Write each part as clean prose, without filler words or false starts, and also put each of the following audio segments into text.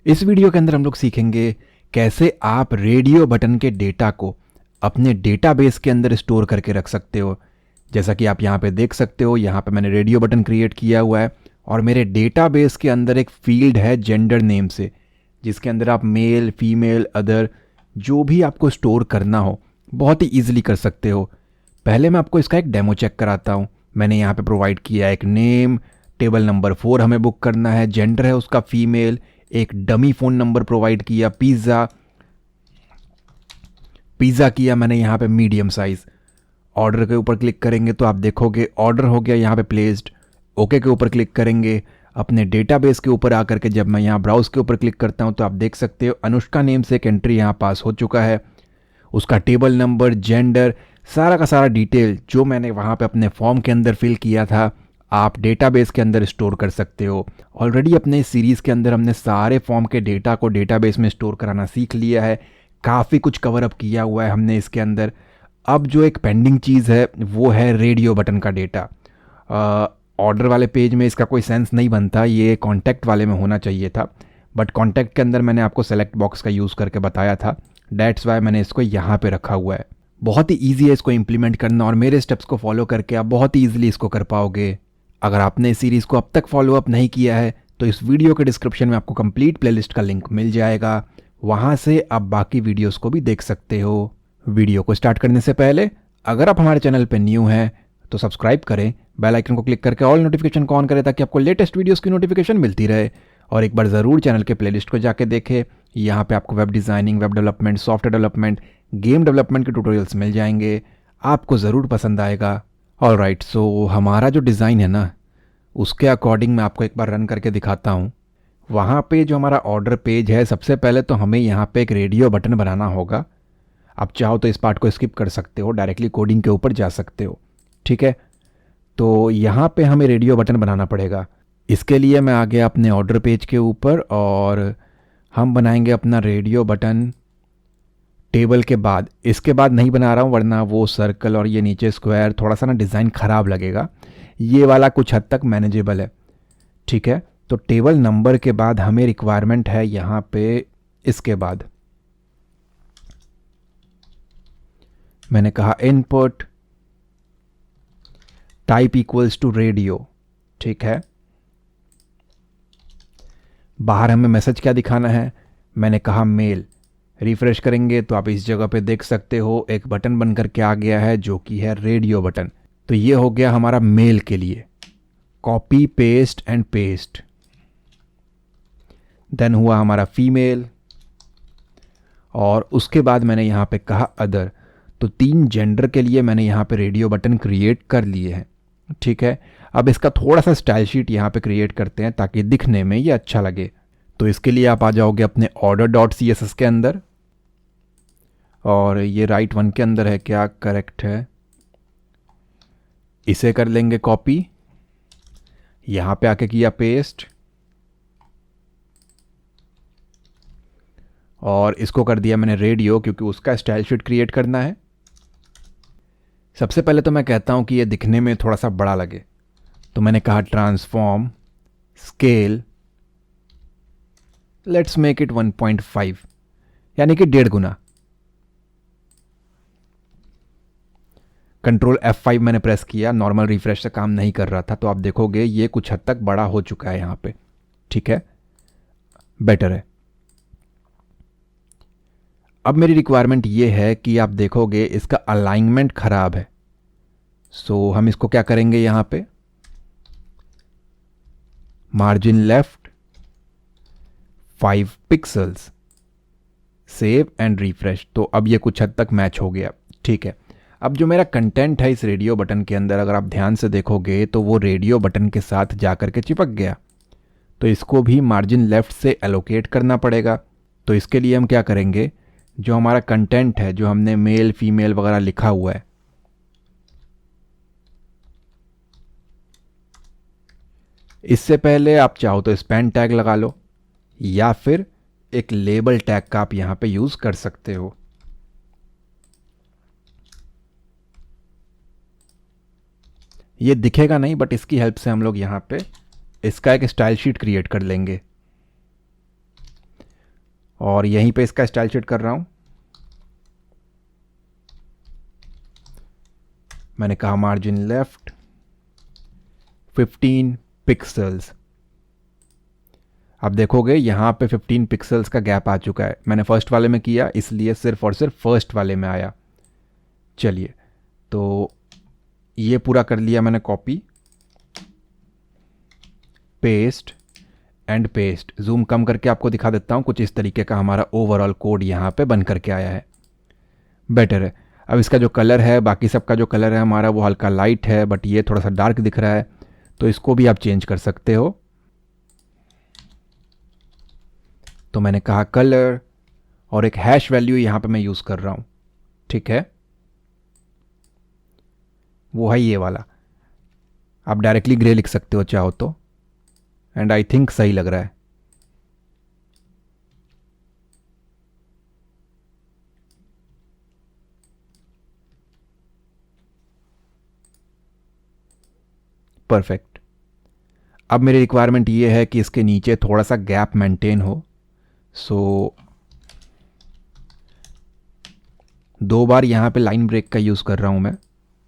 इस वीडियो के अंदर हम लोग सीखेंगे कैसे आप रेडियो बटन के डेटा को अपने डेटाबेस के अंदर स्टोर करके रख सकते हो। जैसा कि आप यहाँ पे देख सकते हो, यहाँ पे मैंने रेडियो बटन क्रिएट किया हुआ है और मेरे डेटाबेस के अंदर एक फील्ड है जेंडर नेम से, जिसके अंदर आप मेल, फीमेल, अदर जो भी आपको स्टोर करना हो बहुत ही ईजिली कर सकते हो। पहले मैं आपको इसका एक डेमो चेक कराता हूँ। मैंने यहाँ पे प्रोवाइड किया एक नेम, टेबल नंबर 4 हमें बुक करना है, जेंडर है उसका फीमेल, एक डमी फ़ोन नंबर प्रोवाइड किया, पिज़्ज़ा किया मैंने यहाँ पे मीडियम साइज़। ऑर्डर के ऊपर क्लिक करेंगे तो आप देखोगे ऑर्डर हो गया यहाँ पे प्लेस्ड। ओके के ऊपर क्लिक करेंगे, अपने डेटाबेस के ऊपर आकर के जब मैं यहाँ ब्राउज के ऊपर क्लिक करता हूँ तो आप देख सकते हो अनुष्का नेम से एक एंट्री यहाँ पास हो चुका है। उसका टेबल नंबर, जेंडर, सारा का सारा डिटेल जो मैंने वहाँ पे अपने फॉर्म के अंदर फिल किया था आप डेटाबेस के अंदर स्टोर कर सकते हो। ऑलरेडी अपने सीरीज़ के अंदर हमने सारे फॉर्म के डेटा को डेटाबेस में स्टोर कराना सीख लिया है। काफ़ी कुछ कवर अप किया हुआ है हमने इसके अंदर। अब जो एक पेंडिंग चीज़ है वो है रेडियो बटन का डेटा। ऑर्डर वाले पेज में इसका कोई सेंस नहीं बनता, ये कॉन्टैक्ट वाले में होना चाहिए था, बट कॉन्टैक्ट के अंदर मैंने आपको सेलेक्ट बॉक्स का यूज़ करके बताया था, डेट्स वाई मैंने इसको यहाँ पे रखा हुआ है। बहुत ही ईजी है इसको इम्प्लीमेंट करना और मेरे स्टेप्स को फॉलो करके आप बहुत ही ईजिली इसको कर पाओगे। अगर आपने इस सीरीज़ को अब तक फॉलो अप नहीं किया है तो इस वीडियो के डिस्क्रिप्शन में आपको कंप्लीट प्लेलिस्ट का लिंक मिल जाएगा, वहाँ से आप बाकी वीडियोस को भी देख सकते हो। वीडियो को स्टार्ट करने से पहले अगर आप हमारे चैनल पर न्यू हैं तो सब्सक्राइब करें, बेल आइकन को क्लिक करके ऑल नोटिफिकेशन को ऑन करें ताकि आपको लेटेस्ट वीडियोस की नोटिफिकेशन मिलती रहे। और एक बार ज़रूर चैनल के प्लेलिस्ट को जाके देखें, यहाँ पे आपको web designing, web development, software development, game development के ट्यूटोरियल्स मिल जाएंगे, आपको ज़रूर पसंद आएगा। ऑलराइट, सो हमारा जो डिज़ाइन है ना उसके अकॉर्डिंग मैं आपको एक बार रन करके दिखाता हूँ। वहाँ पे जो हमारा ऑर्डर पेज है, सबसे पहले तो हमें यहाँ पे एक रेडियो बटन बनाना होगा। आप चाहो तो इस पार्ट को स्किप कर सकते हो, डायरेक्टली कोडिंग के ऊपर जा सकते हो, ठीक है। तो यहाँ पे हमें रेडियो बटन बनाना पड़ेगा। इसके लिए मैं आ गया अपने ऑर्डर पेज के ऊपर और हम बनाएंगे अपना रेडियो बटन टेबल के बाद। इसके बाद नहीं बना रहा हूँ वरना वो सर्कल और ये नीचे स्क्वायर थोड़ा सा ना डिज़ाइन ख़राब लगेगा। ये वाला कुछ हद तक मैनेजेबल है, ठीक है। तो टेबल नंबर के बाद हमें रिक्वायरमेंट है यहाँ पे, इसके बाद मैंने कहा input type equals to radio, ठीक है। बाहर हमें मैसेज क्या दिखाना है, मैंने कहा मेल। रिफ्रेश करेंगे तो आप इस जगह पे देख सकते हो एक बटन बन करके आ गया है जो कि है रेडियो बटन। तो ये हो गया हमारा मेल के लिए, copy paste and paste. Then हुआ हमारा फीमेल और उसके बाद मैंने यहाँ पे कहा अदर। तो 3 जेंडर के लिए मैंने यहाँ पे रेडियो बटन क्रिएट कर लिए हैं, ठीक है। अब इसका थोड़ा सा स्टाइल शीट यहाँ पे क्रिएट करते हैं ताकि दिखने में ये अच्छा लगे। तो इसके लिए आप आ जाओगे अपने order dot C S S के अंदर और ये राइट वन के अंदर है क्या, करेक्ट है। इसे कर लेंगे कॉपी, यहाँ पे आके किया पेस्ट और इसको कर दिया मैंने रेडियो क्योंकि उसका स्टाइल शीट क्रिएट करना है। सबसे पहले तो मैं कहता हूँ कि ये दिखने में थोड़ा सा बड़ा लगे, तो मैंने कहा transform scale, let's make it 1.5 यानी कि 1.5 गुना। कंट्रोल F5 मैंने प्रेस किया, नॉर्मल रिफ्रेश से काम नहीं कर रहा था, तो आप देखोगे ये कुछ हद तक बड़ा हो चुका है यहाँ पे, ठीक है, बेटर है। अब मेरी रिक्वायरमेंट ये है कि आप देखोगे इसका अलाइनमेंट खराब है, सो हम इसको क्या करेंगे, यहाँ पे margin left 5 pixels, save and refresh. तो अब ये कुछ हद तक मैच हो गया, ठीक है। अब जो मेरा कंटेंट है इस रेडियो बटन के अंदर, अगर आप ध्यान से देखोगे तो वो रेडियो बटन के साथ जा कर के चिपक गया, तो इसको भी मार्जिन लेफ्ट से एलोकेट करना पड़ेगा। तो इसके लिए हम क्या करेंगे, जो हमारा कंटेंट है, जो हमने मेल फीमेल वगैरह लिखा हुआ है, इससे पहले आप चाहो तो स्पैन टैग लगा लो या फिर एक लेबल टैग का आप यहाँ पे यूज़ कर सकते हो। ये दिखेगा नहीं बट इसकी हेल्प से हम लोग यहाँ पे इसका एक स्टाइल शीट क्रिएट कर लेंगे। और यहीं पे इसका स्टाइल शीट कर रहा हूँ। मैंने कहा मार्जिन लेफ्ट 15 पिक्सल्स। अब देखोगे यहाँ पे 15 पिक्सल्स का गैप आ चुका है। मैंने फर्स्ट वाले में किया इसलिए सिर्फ और सिर्फ फर्स्ट वाले में आया। चलिए, तो ये पूरा कर लिया मैंने copy, paste and paste. Zoom कम करके आपको दिखा देता हूँ। कुछ इस तरीके का हमारा ओवरऑल कोड यहाँ पे बन करके आया है। बेटर है। अब इसका जो कलर है, बाकी सबका जो कलर है हमारा वो हल्का लाइट है, बट ये थोड़ा सा डार्क दिख रहा है, तो इसको भी आप चेंज कर सकते हो। तो मैंने कहा कलर, और एक हैश वैल्यू यहाँ पे मैं यूज़ कर रहा हूँ। ठीक है, वो है ये वाला। आप डायरेक्टली ग्रे लिख सकते हो चाहो तो, एंड आई थिंक सही लग रहा है। परफेक्ट। अब मेरी रिक्वायरमेंट ये है कि इसके नीचे थोड़ा सा गैप मेंटेन हो। सो 2 बार यहाँ पे लाइन ब्रेक का यूज़ कर रहा हूँ मैं।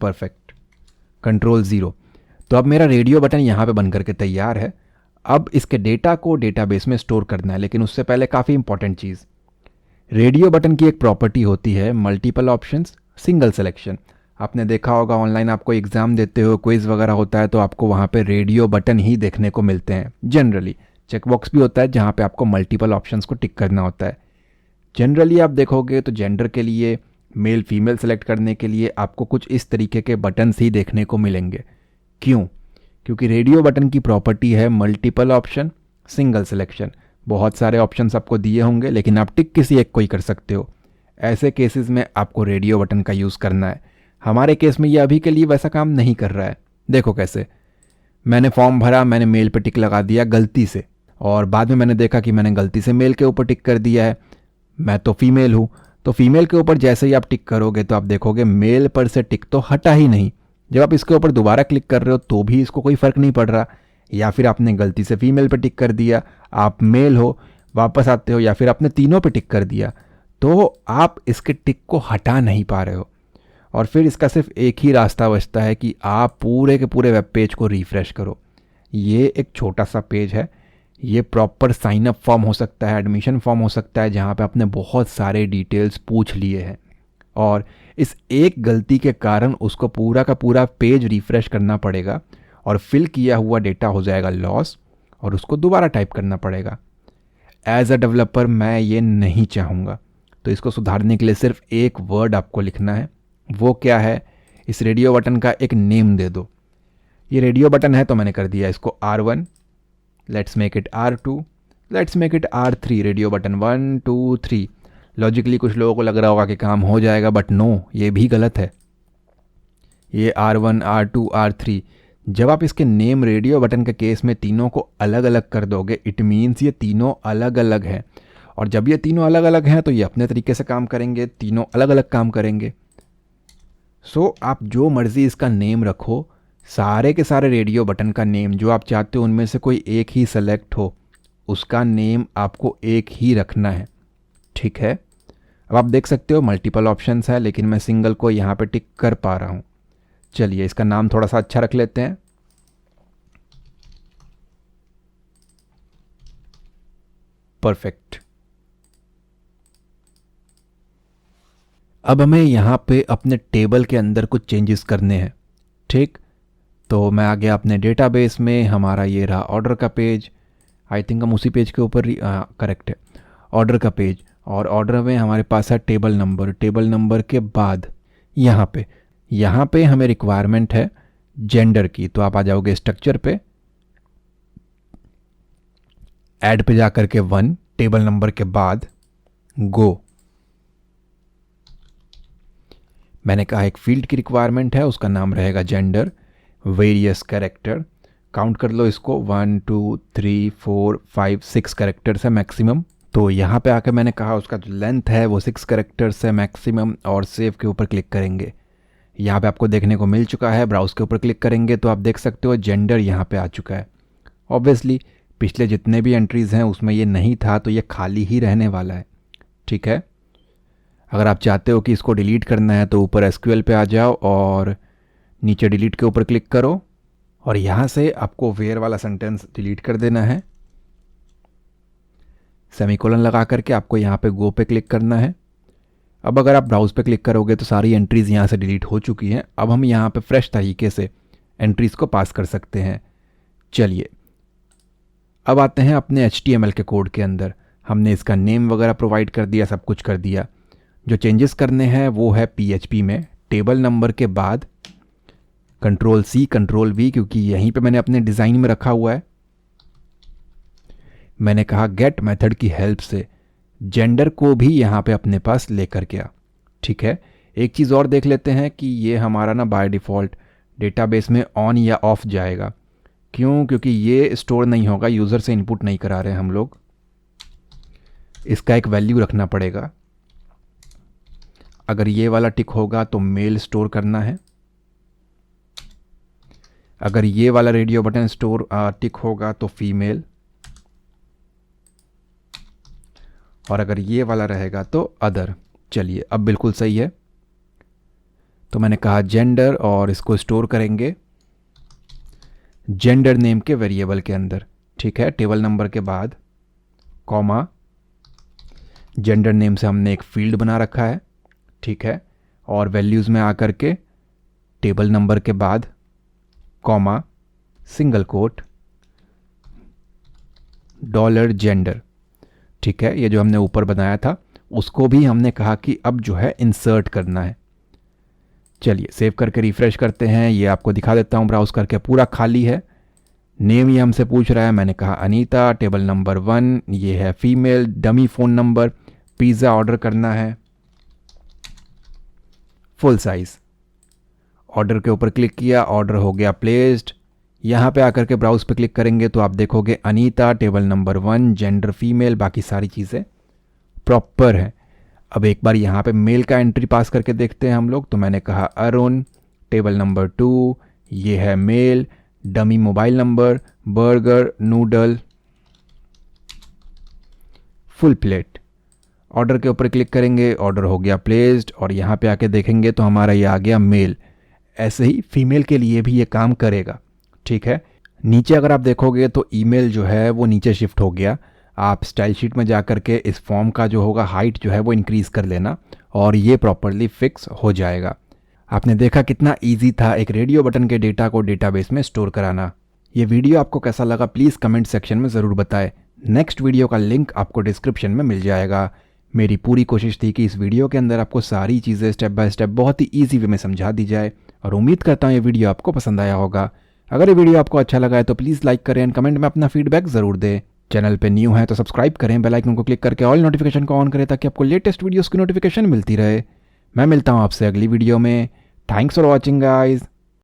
परफेक्ट। कंट्रोल 0। तो अब मेरा रेडियो बटन यहाँ पे बन करके तैयार है। अब इसके डेटा को डेटाबेस में स्टोर करना है, लेकिन उससे पहले काफ़ी इंपॉर्टेंट चीज़, रेडियो बटन की एक प्रॉपर्टी होती है मल्टीपल ऑप्शंस सिंगल सिलेक्शन। आपने देखा होगा ऑनलाइन आपको एग्ज़ाम देते हो, क्विज़ वगैरह होता है, तो आपको वहाँ पे रेडियो बटन ही देखने को मिलते हैं जनरली। चेकबॉक्स भी होता है जहाँ पे आपको मल्टीपल ऑप्शंस को टिक करना होता है। जनरली आप देखोगे तो जेंडर के लिए, मेल फीमेल सेलेक्ट करने के लिए आपको कुछ इस तरीके के बटन्स ही देखने को मिलेंगे। क्यों? क्योंकि रेडियो बटन की प्रॉपर्टी है मल्टीपल ऑप्शन सिंगल सिलेक्शन। बहुत सारे ऑप्शंस आपको दिए होंगे, लेकिन आप टिक किसी एक को ही कर सकते हो। ऐसे केसेस में आपको रेडियो बटन का यूज़ करना है। हमारे केस में ये अभी के लिए वैसा काम नहीं कर रहा है। देखो कैसे, मैंने फॉर्म भरा, मैंने मेल पे टिक लगा दिया गलती से, और बाद में मैंने देखा कि मैंने गलती से मेल के ऊपर टिक कर दिया है। मैं तो फीमेल हूँ, तो फीमेल के ऊपर जैसे ही आप टिक करोगे तो आप देखोगे मेल पर से टिक तो हटा ही नहीं। जब आप इसके ऊपर दोबारा क्लिक कर रहे हो तो भी इसको कोई फ़र्क नहीं पड़ रहा। या फिर आपने गलती से फीमेल पे टिक कर दिया, आप मेल हो, वापस आते हो, या फिर आपने तीनों पे टिक कर दिया, तो आप इसके टिक को हटा नहीं पा रहे हो। और फिर इसका सिर्फ एक ही रास्ता बचता है कि आप पूरे के पूरे वेब पेज को रिफ़्रेश करो। ये एक छोटा सा पेज है, ये प्रॉपर साइन अप फॉर्म हो सकता है, एडमिशन फॉर्म हो सकता है, जहाँ पे आपने बहुत सारे डिटेल्स पूछ लिए हैं, और इस एक गलती के कारण उसको पूरा का पूरा पेज रिफ़्रेश करना पड़ेगा, और फिल किया हुआ डेटा हो जाएगा लॉस, और उसको दोबारा टाइप करना पड़ेगा। एज अ डेवलपर मैं ये नहीं चाहूँगा, तो इसको सुधारने के लिए सिर्फ एक वर्ड आपको लिखना है। वो क्या है? इस रेडियो बटन का एक नेम दे दो। ये रेडियो बटन है तो मैंने कर दिया इसको R1, let's make it R2, let's make it R3। Radio button 1 2 3। Logically कुछ लोगों को लग रहा होगा कि काम हो जाएगा, बट नो, ये भी गलत है। ये R1 R2 R3, जब आप इसके नेम रेडियो बटन के केस में तीनों को अलग अलग कर दोगे, इट मीन्स ये तीनों अलग अलग हैं। और जब ये तीनों अलग अलग हैं तो ये अपने तरीके से काम करेंगे, तीनों अलग अलग काम करेंगे। सो आप जो मर्ज़ी इसका नेम रखो, सारे के सारे रेडियो बटन का नेम जो आप चाहते हो उनमें से कोई एक ही सेलेक्ट हो, उसका नेम आपको एक ही रखना है। ठीक है, अब आप देख सकते हो मल्टीपल ऑप्शंस है, लेकिन मैं सिंगल को यहाँ पे टिक कर पा रहा हूँ। चलिए इसका नाम थोड़ा सा अच्छा रख लेते हैं। परफेक्ट। अब हमें यहाँ पे अपने टेबल के अंदर कुछ चेंजेस करने हैं। ठीक, तो मैं आ गया अपने डेटाबेस में। हमारा ये रहा ऑर्डर का पेज। आई थिंक हम उसी पेज के ऊपर, करेक्ट है, ऑर्डर का पेज। और ऑर्डर में हमारे पास है टेबल नंबर। टेबल नंबर के बाद यहाँ पे हमें रिक्वायरमेंट है जेंडर की। तो आप आ जाओगे स्ट्रक्चर पे, ऐड पे जा करके 1, टेबल नंबर के बाद गो। मैंने कहा एक फील्ड की रिक्वायरमेंट है, उसका नाम रहेगा जेंडर, वेरियस कैरेक्टर। काउंट कर लो इसको, 1 2 3 4 5 6 कैरेक्टर्स है मैक्सिमम। तो यहाँ पे आकर मैंने कहा उसका जो लेंथ है वो 6 कैरेक्टर्स है मैक्सिमम, और सेव के ऊपर क्लिक करेंगे। यहाँ पे आपको देखने को मिल चुका है। ब्राउज के ऊपर क्लिक करेंगे तो आप देख सकते हो जेंडर यहाँ पे आ चुका है। ऑब्वियसली पिछले जितने भी एंट्रीज़ हैं उसमें ये नहीं था, तो ये खाली ही रहने वाला है। ठीक है, अगर आप चाहते हो कि इसको डिलीट करना है तो ऊपर एसक्यूएल पे आ जाओ और नीचे डिलीट के ऊपर क्लिक करो और यहाँ से आपको वेयर वाला सेंटेंस डिलीट कर देना है। सेमीकोलन लगा करके आपको यहाँ पे गो पे क्लिक करना है। अब अगर आप ब्राउज़ पे क्लिक करोगे तो सारी एंट्रीज़ यहाँ से डिलीट हो चुकी हैं। अब हम यहाँ पे फ्रेश तरीके से एंट्रीज़ को पास कर सकते हैं। चलिए अब आते हैं अपने HTML के कोड के अंदर। हमने इसका नेम वगैरह प्रोवाइड कर दिया, सब कुछ कर दिया। जो चेंजेस करने हैं वो है PHP में टेबल नंबर के बाद Ctrl+C Ctrl+V, क्योंकि यहीं पे मैंने अपने डिज़ाइन में रखा हुआ है। मैंने कहा गेट मेथड की हेल्प से जेंडर को भी यहाँ पे अपने पास लेकर गया। ठीक है, एक चीज़ और देख लेते हैं कि ये हमारा ना बाय डिफ़ॉल्ट डेटाबेस में ऑन या ऑफ जाएगा। क्यों? क्योंकि ये स्टोर नहीं होगा, यूज़र से इनपुट नहीं करा रहे हम लोग। इसका एक वैल्यू रखना पड़ेगा। अगर ये वाला टिक होगा तो मेल स्टोर करना है। अगर ये वाला रेडियो बटन स्टोर टिक होगा तो फीमेल, और अगर ये वाला रहेगा तो अदर। चलिए अब बिल्कुल सही है। तो मैंने कहा जेंडर और इसको स्टोर करेंगे जेंडर नेम के वेरिएबल के अंदर। ठीक है, टेबल नंबर के बाद कॉमा, जेंडर नेम से हमने एक फील्ड बना रखा है। ठीक है, और वैल्यूज़ में आकर के टेबल नंबर के बाद कॉमा, सिंगल कोट, $जेंडर। ठीक है, ये जो हमने ऊपर बनाया था उसको भी हमने कहा कि अब जो है इंसर्ट करना है। चलिए सेव करके रिफ्रेश करते हैं। ये आपको दिखा देता हूँ ब्राउज़ करके, पूरा खाली है। नेम ये हमसे पूछ रहा है, मैंने कहा अनीता। टेबल नंबर 1 ये है female. Dummy phone number, pizza order करना है फुल साइज़। ऑर्डर के ऊपर क्लिक किया, ऑर्डर हो गया प्लेस्ड। यहाँ पे आकर के ब्राउज़ पे क्लिक करेंगे तो आप देखोगे Anita, table number 1, gender female, बाकी सारी चीज़ें प्रॉपर है। अब एक बार यहाँ पे मेल का एंट्री पास करके देखते हैं हम लोग। तो मैंने कहा अरुण, टेबल नंबर 2 ये है mail. Dummy mobile number, burger, noodle, full plate. Order के ऊपर क्लिक करेंगे, ऑर्डर हो गया प्लेस्ड, और यहाँ पे आके देखेंगे तो हमारा ये आ गया मेल। ऐसे ही फीमेल के लिए भी ये काम करेगा। ठीक है, नीचे अगर आप देखोगे तो ईमेल जो है वो नीचे शिफ्ट हो गया। आप स्टाइल शीट में जा कर के इस फॉर्म का जो होगा हाइट जो है वो इंक्रीज़ कर लेना और ये प्रॉपरली फिक्स हो जाएगा। आपने देखा कितना इजी था एक रेडियो बटन के डेटा को डेटाबेस में स्टोर कराना। ये वीडियो आपको कैसा लगा प्लीज़ कमेंट सेक्शन में ज़रूर बताएं। नेक्स्ट वीडियो का लिंक आपको डिस्क्रिप्शन में मिल जाएगा। मेरी पूरी कोशिश थी कि इस वीडियो के अंदर आपको सारी चीज़ें स्टेप बाय स्टेप बहुत ही ईजी वे में समझा दी जाए, और उम्मीद करता हूँ ये वीडियो आपको पसंद आया होगा। अगर ये वीडियो आपको अच्छा लगा है तो प्लीज़ लाइक करें एंड कमेंट में अपना फीडबैक ज़रूर दें। चैनल पे न्यू है तो सब्सक्राइब करें, बेल आइकन को क्लिक करके ऑल नोटिफिकेशन को ऑन करें ताकि आपको लेटेस्ट वीडियोस की नोटिफिकेशन मिलती रहे। मैं मिलता हूँ आपसे अगली वीडियो में। Thanks for watching guys.